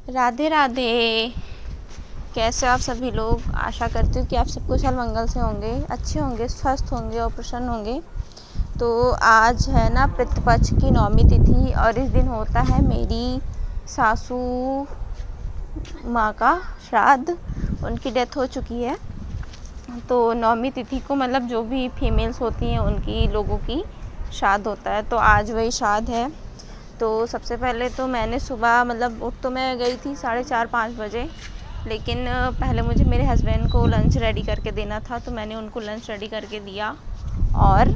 राधे राधे। कैसे आप सभी लोग? आशा करती हूँ कि आप सब कुशल मंगल से होंगे, अच्छे होंगे, स्वस्थ होंगे और प्रसन्न होंगे। तो आज है ना पितृपक्ष की 9वीं तिथि और इस दिन होता है मेरी सासू माँ का श्राद्ध। उनकी डेथ हो चुकी है। तो 9वीं तिथि को मतलब जो भी फीमेल्स होती हैं उनकी लोगों की श्राद्ध होता है। तो आज वही श्राद्ध है। तो सबसे पहले तो मैंने सुबह मतलब उठ तो मैं गई थी 4:30-5 बजे, लेकिन पहले मुझे मेरे हस्बैंड को लंच रेडी करके देना था। तो मैंने उनको लंच रेडी करके दिया और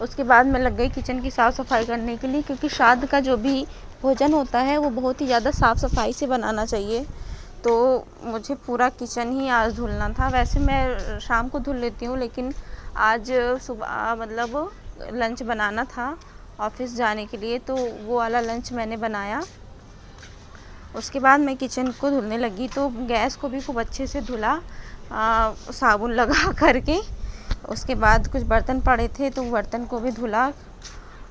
उसके बाद मैं लग गई किचन की साफ़ सफाई करने के लिए, क्योंकि श्राद्ध का जो भी भोजन होता है वो बहुत ही ज़्यादा साफ़ सफाई से बनाना चाहिए। तो मुझे पूरा किचन ही आज धुलना था। वैसे मैं शाम को धुल लेती हूँ, लेकिन आज सुबह मतलब लंच बनाना था ऑफिस जाने के लिए, तो वो वाला लंच मैंने बनाया। उसके बाद मैं किचन को धुलने लगी तो गैस को भी खूब अच्छे से धुला साबुन लगा करके। उसके बाद कुछ बर्तन पड़े थे तो बर्तन को भी धुला,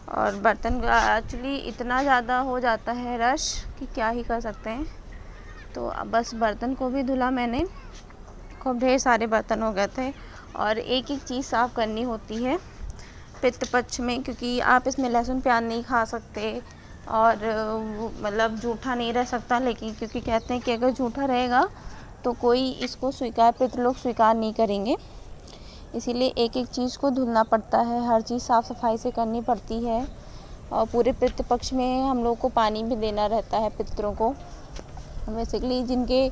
और बर्तन एक्चुअली इतना ज़्यादा हो जाता है रश कि क्या ही कर सकते हैं। तो बस बर्तन को भी धुला मैंने। खूब ढेर सारे बर्तन हो गए थे और एक एक चीज़ साफ़ करनी होती है पितृपक्ष में, क्योंकि आप इसमें लहसुन प्याज नहीं खा सकते और मतलब जूठा नहीं रह सकता। लेकिन क्योंकि कहते हैं कि अगर जूठा रहेगा तो कोई इसको पितृ लोग स्वीकार नहीं करेंगे, इसीलिए एक एक चीज़ को धुलना पड़ता है, हर चीज़ साफ़ सफाई से करनी पड़ती है। और पूरे पितृपक्ष में हम लोग को पानी भी देना रहता है पितरों को। बेसिकली जिनके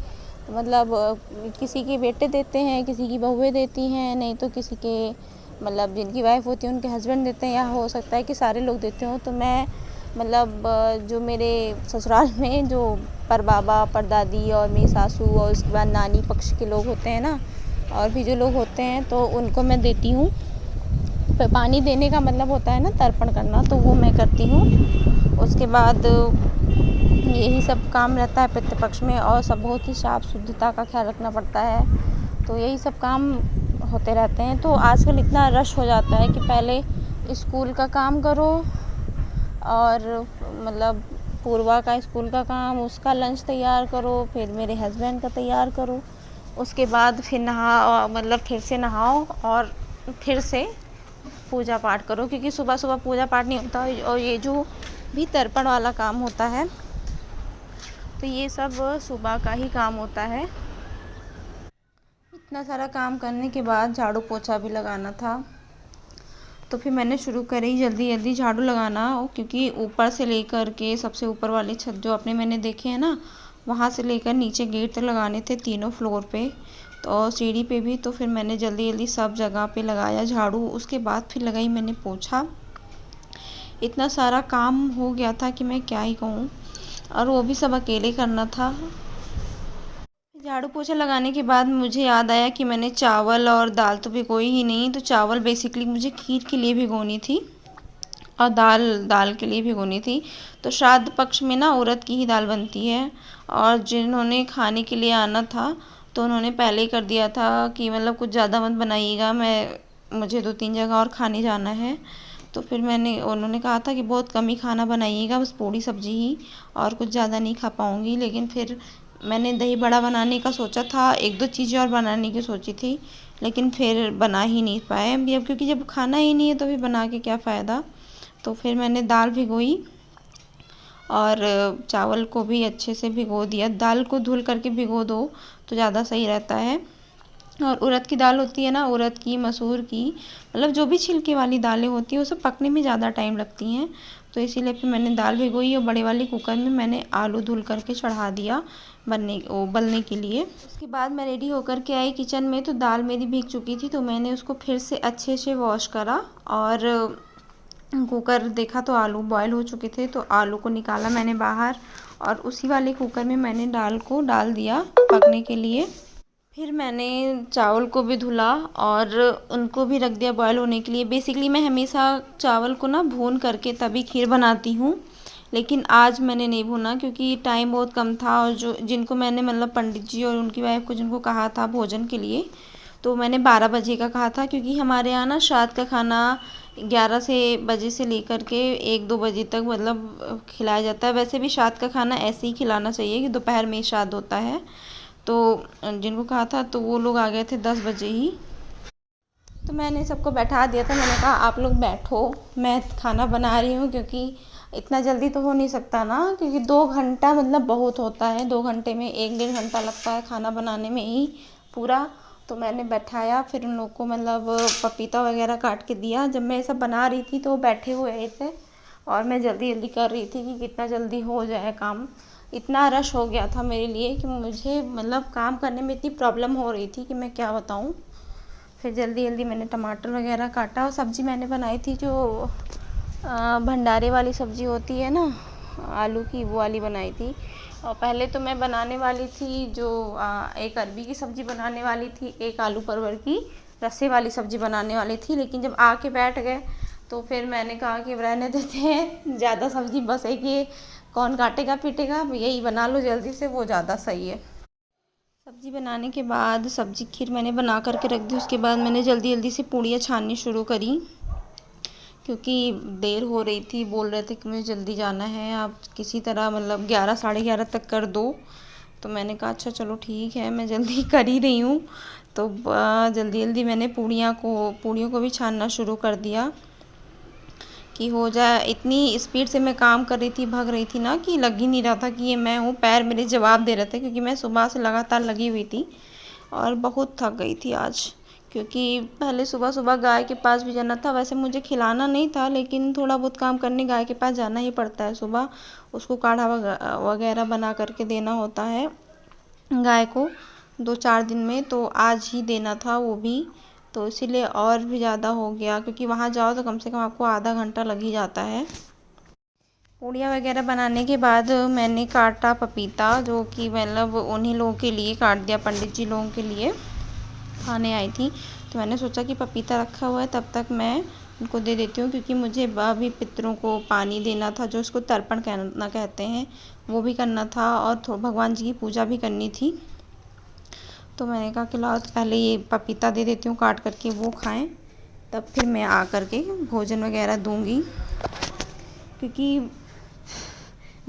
मतलब किसी के बेटे देते हैं, किसी की बहुएं देती हैं, नहीं तो किसी के मतलब जिनकी वाइफ होती है उनके हस्बैंड देते हैं, या हो सकता है कि सारे लोग देते हों। तो मैं मतलब जो मेरे ससुराल में जो परबाबा परदादी और मेरी सासू और उसके बाद नानी पक्ष के लोग होते हैं ना, और भी जो लोग होते हैं, तो उनको मैं देती हूँ। पानी देने का मतलब होता है ना तर्पण करना, तो वो मैं करती हूँ। उसके बाद यही सब काम रहता है पितृपक्ष में, और सब बहुत ही साफ शुद्धता का ख्याल रखना पड़ता है। तो यही सब काम होते रहते हैं। तो आजकल इतना रश हो जाता है कि पहले स्कूल का काम करो और मतलब पूर्वा का स्कूल का काम, उसका लंच तैयार करो, फिर मेरे हस्बैंड का तैयार करो, उसके बाद फिर मतलब फिर से नहाओ और फिर से पूजा पाठ करो, क्योंकि सुबह सुबह पूजा पाठ नहीं होता। और ये जो भी तर्पण वाला काम होता है तो ये सब सुबह का ही काम होता है। इतना सारा काम करने के बाद झाड़ू पोछा भी लगाना था, तो फिर मैंने शुरू करी जल्दी जल्दी झाड़ू लगाना, क्योंकि ऊपर से लेकर के सबसे ऊपर वाली छत जो अपने मैंने देखे हैं ना, वहाँ से लेकर नीचे गेट तक लगाने थे, तीनों फ्लोर पे तो सीढ़ी पे भी। तो फिर मैंने जल्दी जल्दी सब जगह पे लगाया झाड़ू। उसके बाद फिर लगाई मैंने पोछा। इतना सारा काम हो गया था कि मैं क्या ही कहूँ, और वो भी सब अकेले करना था। झाड़ू पोछा लगाने के बाद मुझे याद आया कि मैंने चावल और दाल तो भिगोई ही नहीं। तो चावल बेसिकली मुझे खीर के लिए भिगोनी थी और दाल के लिए भिगोनी थी। तो श्राद्ध पक्ष में ना उड़द की ही दाल बनती है, और जिन्होंने खाने के लिए आना था तो उन्होंने पहले ही कर दिया था कि मतलब कुछ ज़्यादा मत बनाइएगा, मुझे 2-3 जगह और खाने जाना है। तो फिर उन्होंने कहा था कि बहुत कम ही खाना बनाइएगा, बस पूड़ी सब्जी ही, और कुछ ज़्यादा नहीं खा पाऊँगी। लेकिन फिर मैंने दही बड़ा बनाने का सोचा था, 1-2 चीज़ें और बनाने की सोची थी, लेकिन फिर बना ही नहीं पाए अभी। अब क्योंकि जब खाना ही नहीं है तो फिर बना के क्या फ़ायदा। तो फिर मैंने दाल भिगोई और चावल को भी अच्छे से भिगो दिया। दाल को धुल करके भिगो दो तो ज़्यादा सही रहता है। और उड़द की दाल होती है ना, उड़द की, मसूर की, मतलब जो भी छिलके वाली दालें होती हैं वो सब पकने में ज़्यादा टाइम लगती हैं। तो इसीलिए फिर मैंने दाल भिगोई और बड़े वाले कुकर में मैंने आलू धुल करके चढ़ा दिया उबलने के लिए। उसके बाद मैं रेडी होकर के आई किचन में, तो दाल मेरी भीग चुकी थी, तो मैंने उसको फिर से अच्छे से वॉश करा और कुकर देखा तो आलू बॉयल हो चुके थे। तो आलू को निकाला मैंने बाहर और उसी वाले कुकर में मैंने दाल को डाल दिया पकने के लिए। फिर मैंने चावल को भी धुला और उनको भी रख दिया बॉयल होने के लिए। बेसिकली मैं हमेशा चावल को ना भून करके तभी खीर बनाती हूँ, लेकिन आज मैंने नहीं भूना क्योंकि टाइम बहुत कम था। और जिनको मैंने मतलब पंडित जी और उनकी वाइफ को जिनको कहा था भोजन के लिए, तो मैंने 12 बजे का कहा था, क्योंकि हमारे यहाँ ना श्राद्ध का खाना 11 से बजे से लेकर के 1-2 बजे तक मतलब खिलाया जाता है। वैसे भी शाद का खाना ऐसे ही खिलाना चाहिए कि दोपहर में ही शाद होता है। तो जिनको कहा था तो वो लोग आ गए थे 10 बजे ही। तो मैंने सबको बैठा दिया था, मैंने कहा आप लोग बैठो, मैं खाना बना रही हूँ, क्योंकि इतना जल्दी तो हो नहीं सकता ना, क्योंकि 2 घंटा मतलब बहुत होता है, 2 घंटे में 1-1.5 घंटा लगता है खाना बनाने में ही पूरा। तो मैंने बैठाया, फिर उन लोग को मतलब पपीता वगैरह काट के दिया। जब मैं सब बना रही थी तो वो बैठे हुए थे और मैं जल्दी जल्दी कर रही थी कि कितना जल्दी हो जाए काम। इतना रश हो गया था मेरे लिए कि मुझे मतलब काम करने में इतनी प्रॉब्लम हो रही थी कि मैं क्या बताऊँ। फिर जल्दी जल्दी मैंने टमाटर वगैरह काटा और सब्ज़ी मैंने बनाई थी जो भंडारे वाली सब्ज़ी होती है ना, आलू की, वो वाली बनाई थी। और पहले तो मैं बनाने वाली थी जो एक अरबी की सब्ज़ी बनाने वाली थी, एक आलू परवल की रस्से वाली सब्ज़ी बनाने वाली थी। लेकिन जब आके बैठ गए तो फिर मैंने कहा कि रहने देते हैं, ज़्यादा सब्ज़ी बस है कि कौन काटेगा पीटेगा, यही बना लो जल्दी से, वो ज़्यादा सही है। सब्ज़ी बनाने के बाद सब्ज़ी खीर मैंने बना करके रख दी। उसके बाद मैंने जल्दी जल्दी से पूड़ियाँ छाननी शुरू करी, क्योंकि देर हो रही थी। बोल रहे थे कि मुझे जल्दी जाना है, आप किसी तरह मतलब 11 साढ़े 11 तक कर दो। तो मैंने कहा अच्छा चलो ठीक है, मैं जल्दी कर ही रही हूँ। तो जल्दी जल्दी मैंने पूड़ियों को भी छानना शुरू कर दिया कि हो जाए। इतनी स्पीड से मैं काम कर रही थी, भाग रही थी ना, कि लग ही नहीं रहा था कि ये मैं हूँ। पैर मेरे जवाब दे रहे थे, क्योंकि मैं सुबह से लगातार लगी हुई थी और बहुत थक गई थी आज। क्योंकि पहले सुबह सुबह गाय के पास भी जाना था। वैसे मुझे खिलाना नहीं था, लेकिन थोड़ा बहुत काम करने गाय के पास जाना ही पड़ता है सुबह। उसको काढ़ा वगैरह बना करके देना होता है गाय को 2-4 दिन में। तो आज ही देना था वो भी, तो इसीलिए और भी ज़्यादा हो गया, क्योंकि वहाँ जाओ तो कम से कम आपको आधा घंटा लग ही जाता है। पूड़ियाँ वगैरह बनाने के बाद मैंने काटा पपीता, जो कि मतलब उन्हीं लोगों के लिए काट दिया, पंडित जी लोगों के लिए खाने आई थी। तो मैंने सोचा कि पपीता रखा हुआ है, तब तक मैं उनको दे देती हूँ, क्योंकि मुझे अभी पितरों को पानी देना था, जो उसको तर्पण कहना कहते हैं, वो भी करना था और भगवान जी की पूजा भी करनी थी। तो मैंने कहा कि लाओ तो पहले ये पपीता दे देती हूँ काट करके, वो खाएं, तब फिर मैं आ करके भोजन वगैरह दूंगी। क्योंकि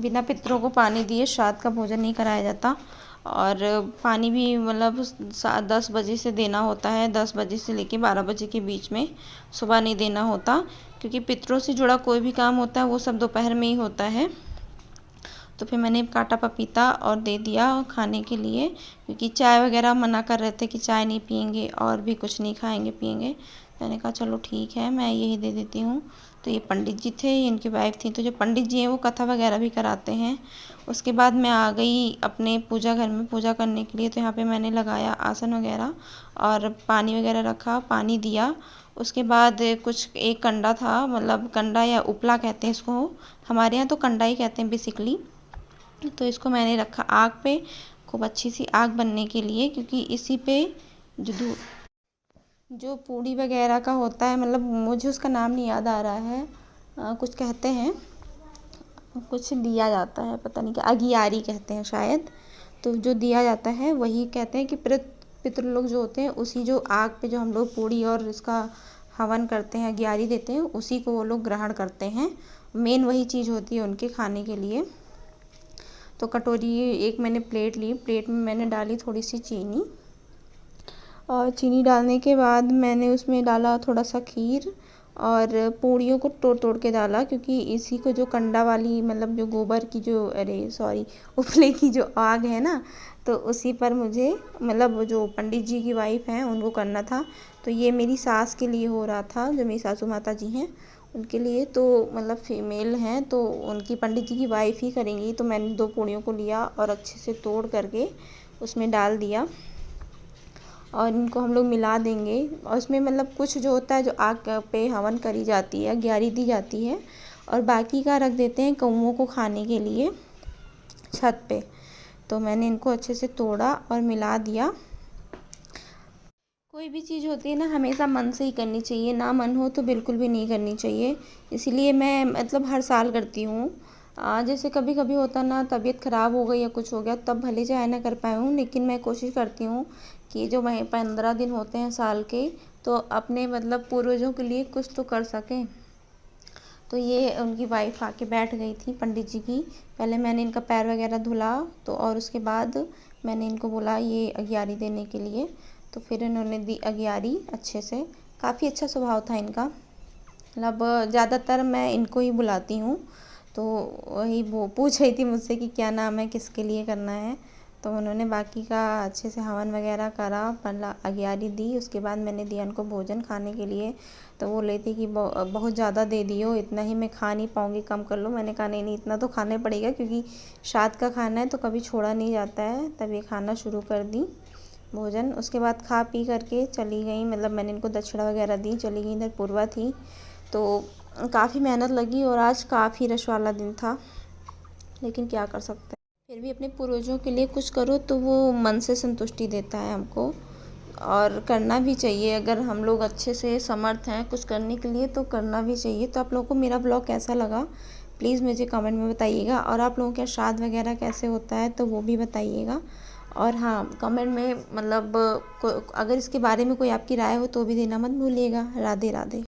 बिना पितरों को पानी दिए श्राद्ध का भोजन नहीं कराया जाता। और पानी भी मतलब 10 बजे से देना होता है, 10 बजे से लेके 12 बजे के बीच में, सुबह नहीं देना होता। क्योंकि पितरों से जुड़ा कोई भी काम होता है वो सब दोपहर में ही होता है। तो फिर मैंने काटा पपीता और दे दिया खाने के लिए, क्योंकि चाय वगैरह मना कर रहे थे कि चाय नहीं पियेंगे और भी कुछ नहीं खाएंगे पियेंगे। मैंने कहा चलो ठीक है, मैं यही दे देती हूँ। तो ये पंडित जी थे, इनकी वाइफ थी। तो जो पंडित जी हैं वो कथा वगैरह भी कराते हैं। उसके बाद मैं आ गई अपने पूजा घर में पूजा करने के लिए। तो यहाँ पे मैंने लगाया आसन वगैरह और पानी वगैरह रखा, पानी दिया। उसके बाद कुछ एक कंडा था, मतलब कंडा या उपला कहते हैं इसको, हमारे यहाँ तो कंडा ही कहते हैं बेसिकली। तो इसको मैंने रखा आग पे, खूब अच्छी सी आग बनने के लिए, क्योंकि इसी पे जो जो पूड़ी वगैरह का होता है, मतलब मुझे उसका नाम नहीं याद आ रहा है, कुछ कहते हैं, कुछ दिया जाता है, पता नहीं क्या, अगियारी कहते हैं शायद। तो जो दिया जाता है वही कहते हैं कि पितृ लोग जो होते हैं, उसी जो आग पे जो हम लोग पूड़ी और इसका हवन करते हैं, अगियारी देते हैं, उसी को वो लोग ग्रहण करते हैं। मेन वही चीज़ होती है उनके खाने के लिए। तो कटोरी एक मैंने प्लेट ली, प्लेट में मैंने डाली थोड़ी सी चीनी, और चीनी डालने के बाद मैंने उसमें डाला थोड़ा सा खीर, और पूड़ियों को तोड़ तोड़ के डाला, क्योंकि इसी को जो कंडा वाली, मतलब जो गोबर की जो, अरे सॉरी, उपले की जो आग है ना, तो उसी पर मुझे, मतलब जो पंडित जी की वाइफ हैं उनको करना था। तो ये मेरी सास के लिए हो रहा था, जो मेरी सासू माता जी हैं उनके लिए। तो मतलब फीमेल हैं तो उनकी, पंडित जी की वाइफ ही करेंगी। तो मैंने 2 पूड़ियों को लिया और अच्छे से तोड़ करके उसमें डाल दिया, और इनको हम लोग मिला देंगे। और उसमें मतलब कुछ जो होता है, जो आग पे हवन करी जाती है, ग्यारी दी जाती है, और बाकी का रख देते हैं कौओं को खाने के लिए छत पे। तो मैंने इनको अच्छे से तोड़ा और मिला दिया। कोई भी चीज़ होती है ना, हमेशा मन से ही करनी चाहिए, ना मन हो तो बिल्कुल भी नहीं करनी चाहिए। इसलिए मैं मतलब हर साल करती हूँ। जैसे कभी कभी होता ना, तबीयत ख़राब हो गई या कुछ हो गया, तब भले चाहे ना कर पाई हूँ, लेकिन मैं कोशिश करती हूँ कि जो वह 15 दिन होते हैं साल के, तो अपने मतलब पूर्वजों के लिए कुछ तो कर सकें। तो ये उनकी वाइफ आके बैठ गई थी पंडित जी की। पहले मैंने इनका पैर वगैरह धुला, तो और उसके बाद मैंने इनको बोला ये अगियारी देने के लिए। तो फिर इन्होंने दी अगियारी अच्छे से। काफ़ी अच्छा स्वभाव था इनका, मतलब ज़्यादातर मैं इनको ही बुलाती हूँ। तो वही वो पूछ रही थी मुझसे कि क्या नाम है, किसके लिए करना है। तो उन्होंने बाकी का अच्छे से हवन वगैरह करा, मतलब अगियारी दी। उसके बाद मैंने दिया उनको भोजन खाने के लिए। तो वो लेती कि बहुत ज़्यादा दे दियो, इतना ही मैं खा नहीं पाऊँगी, कम कर लो। मैंने कहा नहीं नहीं, इतना तो खाना पड़ेगा, क्योंकि श्राद्ध का खाना है तो कभी छोड़ा नहीं जाता है। तब ये खाना शुरू कर दी भोजन। उसके बाद खा पी करके चली गई, मतलब मैंने इनको दक्षिणा वगैरह दी, चली गई। इधर पूर्वा थी, तो काफ़ी मेहनत लगी और आज काफ़ी रश वाला दिन था, लेकिन क्या कर सकते हैं। फिर भी अपने पूर्वजों के लिए कुछ करो तो वो मन से संतुष्टि देता है हमको, और करना भी चाहिए। अगर हम लोग अच्छे से समर्थ हैं कुछ करने के लिए तो करना भी चाहिए। तो आप लोगों को मेरा ब्लॉग कैसा लगा प्लीज़ मुझे कमेंट में बताइएगा, और आप लोगों के श्राद्ध वगैरह कैसे होता है तो वो भी बताइएगा। और हाँ, कमेंट में मतलब अगर इसके बारे में कोई आपकी राय हो तो भी देना मत भूलिएगा। राधे राधे।